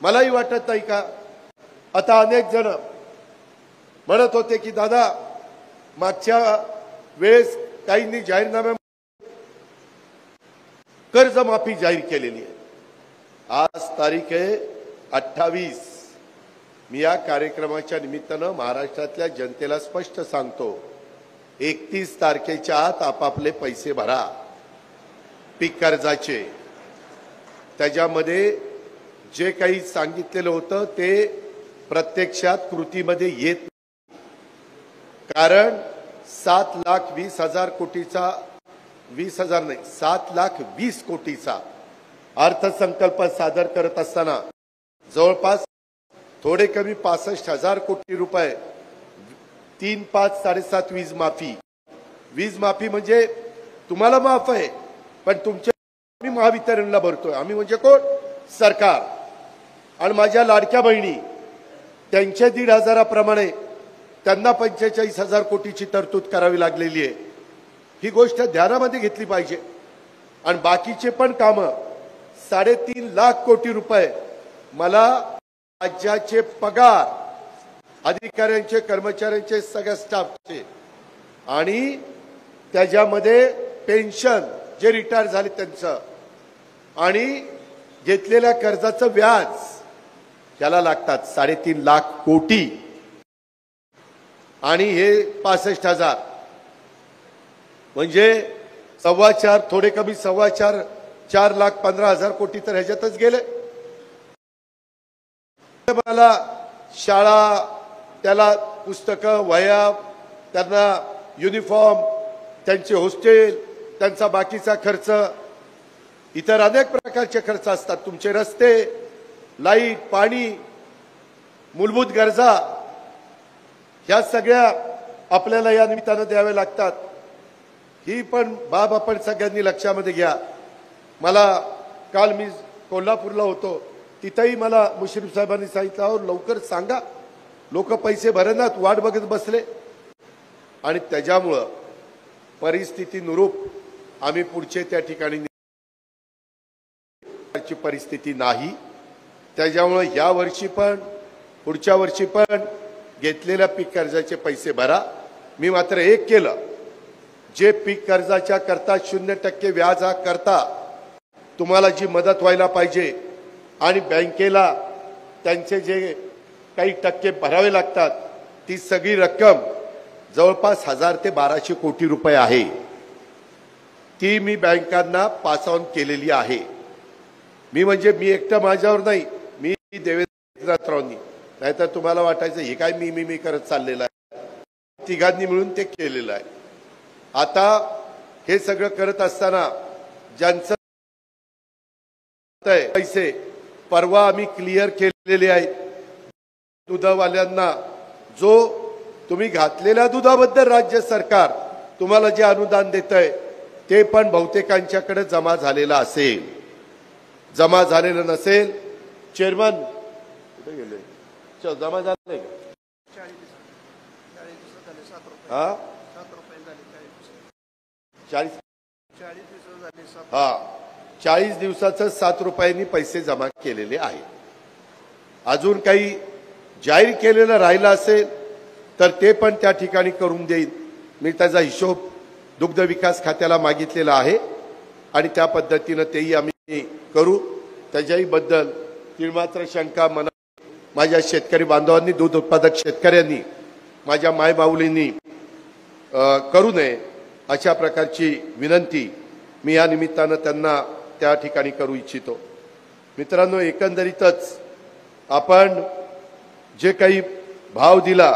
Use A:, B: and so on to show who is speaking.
A: मलाही वाटत नाही का? आता अनेक जण म्हणत होते की दादा मागच्या वेळेस काहींनी जाहीरनाम्या कर्जमाफी जाहीर केलेली आहे। आज तारीख आहे 28। मी या कार्यक्रमाच्या निमित्तानं महाराष्ट्रातल्या जनतेला स्पष्ट सांगतो, 31 तारखेच्या आत आपापले पैसे भरा पीक कर्जाचे। त्याच्यामध्ये जे काही सांगितलेलं होतं ते प्रत्यक्षात कृतीमध्ये येत नाही। कारण 7,20,000 कोटीचा 20,000 नाही 7,20,000 कोटीचा अर्थसंकल्प सादर करत असताना जवळपास थोडे कमी 65,000 कोटी रुपये 3, 5, 7.5 वीज माफी म्हणजे तुम्हाला माफ आहे, पण तुमच्या आम्ही महावितरणला भरतोय। आम्ही म्हणजे कोण? सरकार। आणि माझ्या लाडक्या बहिणी त्यांच्या 1,500 प्रमाणे त्यांना 45,000 कोटीची तरतूद करावी लागलेली आहे। ही गोष्ट ध्यानामध्ये घेतली पाहिजे। आणि बाकीचे पण कामं 3.5 लाख कोटी रुपये मला राज्याचे पगार अधिकाऱ्यांचे कर्मचाऱ्यांचे सगळ्या स्टाफचे आणि त्याच्यामध्ये पेन्शन जे रिटायर झाले त्यांचं आणि घेतलेल्या कर्जाचं व्याज त्याला लागतात 3.5 लाख कोटी आणि हे 65,000 म्हणजे 4.25 थोडे कमी 4.25 4,15,000 कोटी तर ह्याच्यातच गेले। मला शाळा त्याला पुस्तकं वह्या त्यांना युनिफॉर्म त्यांचे हॉस्टेल त्यांचा बाकीचा खर्च इतर अनेक प्रकारचे खर्च असतात। तुमचे रस्ते लाईट पाणी मूलभूत गरजा ह्या सगळ्या आपल्याला या निमित्तानं द्यावे लागतात। ही पण बाब आपण सगळ्यांनी लक्षामध्ये घ्या। मला काल मी कोल्हापूरला होतो, तिथेही मला मुश्रीफ साहेबांनी सांगितलं अहो लवकर सांगा, लोक पैसे भरनात वाट बघत बसले। आणि त्याच्यामुळं परिस्थितीनुरूप आम्ही पुढचे त्या ठिकाणी परिस्थिती नाही। त्याच्यामुळे या वर्षी पण पुढच्या वर्षी पण घेतलेल्या पीक कर्जाचे पैसे भरा। मी मात्र एक केलं, जे पीक कर्जाच्या करता 0% व्याजा करता तुम्हाला जी मदत व्हायला पाहिजे आणि बँकेला त्यांचे जे काही टक्के भरावे लागतात ती सगळी रक्कम जवळपास 1,000 ते 1,200 कोटी रुपये आहे, ती मी बँकांना पास ऑन केलेली आहे। मी म्हणजे मी एकटा माझ्यावर नाही, मी देवेंद्र राऊतांनी, नाहीतर तुम्हाला वाटायचं हे काय मी करत चाललेलं आहे, तिघांनी मिळून ते केलेलं आहे। आता हे सगळं करत असताना ज्यांचं पैसे परवा आम्ही क्लिअर केलेले आहेत, दुधावाल्यांना जो तुम्ही घातलेल्या दुधाबद्दल राज्य सरकार तुम्हाला जे अनुदान देतंय ते पण बहुतेकांच्याकडे जमा झालेलं असेल। जमा झालेलं नसेल, चेअरमन कुठे गेले? जमा झाले हा 40 दिवसाचं 7 रुपयांनी पैसे जमा केलेले आहेत। अजून काही जाहीर केलेलं राहिलं असेल तर ते पण त्या ठिकाणी करून देईल। मी त्याचा हिशोब दुग्ध विकास खात्याला मागितलेला आहे आणि त्या पद्धतीने तेही आम्ही करू। त्याच्याही बद्दल तिळमात्र शंका मना माझ्या शेतकरी बांधवांनी दूध उत्पादक शेतकऱ्यांनी माझ्या मायबाऊलींनी करू नये अशा प्रकारची विनंती मी या निमित्तानं त्यांना त्या ठिकाणी करू इच्छितो। मित्रांनो, एकंदरीतच आपण जे काही भाव दिला